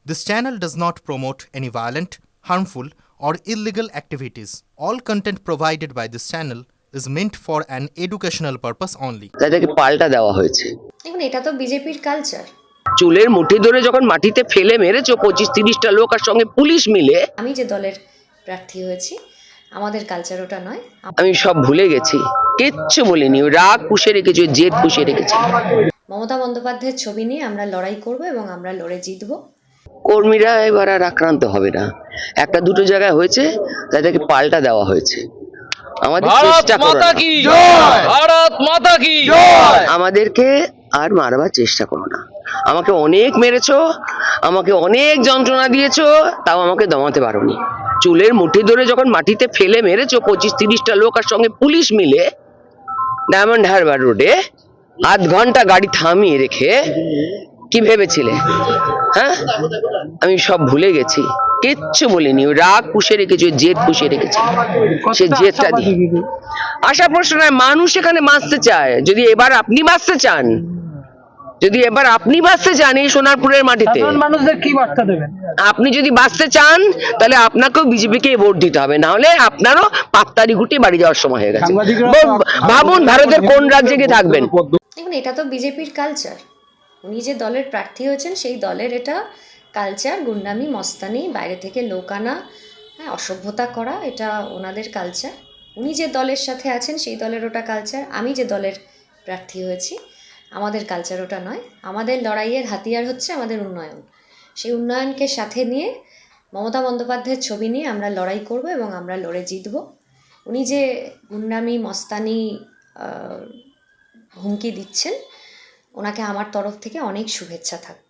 This channel does not promote any violent, harmful, or illegal activities. All content provided by this channel is meant for an educational purpose only. তাদেরকে পাল্টা দেওয়া হয়েছে। দেখুন, এটা তো বিজেপির কালচার। চুলের মুঠি ধরে যখন মাটিতে ফেলে মেরেছো 25-30টা লোক আর সঙ্গে পুলিশ মিলে, আমি যে দলের প্রার্থী হয়েছি, আমাদের কালচার ওটা নয়। আমি সব ভুলে গেছি, কিচ্ছু বলিনি। রাগ পুষে রেখেছি, জেদ পুষে রেখেছি। মমতা বন্দ্যোপাধ্যায়ের ছবি নিয়ে আমরা লড়াই করব এবং আমরা লড়ে জিতব। কর্মীরা এবার আর আক্রান্ত হবে না। একটা দুটো জায়গায় হয়েছে, তাদেরকে পাল্টা দেওয়া হয়েছে। আমাদের চেষ্টা করো না। ভারত মাতা কি আমাদেরকে আর মারবার চেষ্টা করো না। আমাকে অনেক মেরেছো, আমাকে অনেক যন্ত্রণা দিয়েছো, তাও আমাকে দমাতে পারোনি। চুলের মুঠি ধরে যখন মাটিতে ফেলে মেরেছো 25-30টা লোক আর সঙ্গে পুলিশ মিলে ডায়মন্ড হারবার রোডে আধ ঘন্টা গাড়ি থামিয়ে রেখে, কি ভেবেছিলে? হ্যাঁ, আমি সব ভুলে গেছি, কিচ্ছু বলিনি। রাগ পুষে রেখেছি, জেদ পুষে রেখেছি। সে জেদটা দিয়ে আশা প্রশ্ন নয়, মানুষ এখানে বাঁচতে চায়। যদি এবার আপনি বাঁচতে চান, এই সোনারপুরের মাটিতে মানুষদের কি বার্তা দেবেন? আপনি যদি বাঁচতে চান, তাহলে আপনাকেও বিজেপিকে ভোট দিতে হবে, না হলে আপনারও পাত্তারি গুটি বাড়ি যাওয়ার সময় হয়ে গেছে। ভাবুন ভারতের কোন রাজ্যে গিয়ে থাকবেন। দেখুন, এটা তো বিজেপির কালচার। উনি যে দলের প্রার্থী হয়েছেন সেই দলের এটা কালচার। গুন্ডামি, মস্তানি, বাইরে থেকে লোক আনা, হ্যাঁ, অসভ্যতা করা, এটা ওনাদের কালচার। উনি যে দলের সাথে আছেন সেই দলের ওটা কালচার। আমি যে দলের প্রার্থী হয়েছি, আমাদের কালচার ওটা নয়। আমাদের লড়াইয়ের হাতিয়ার হচ্ছে আমাদের উন্নয়ন। সেই উন্নয়নকে সাথে নিয়ে মমতা বন্দ্যোপাধ্যায়ের ছবি নিয়ে আমরা লড়াই করব এবং আমরা লড়ে জিতব। উনি যে গুন্ডামি, মস্তানি, হুমকি দিচ্ছেন, ওনাকে আমার তরফ থেকে অনেক শুভেচ্ছা থাকবে।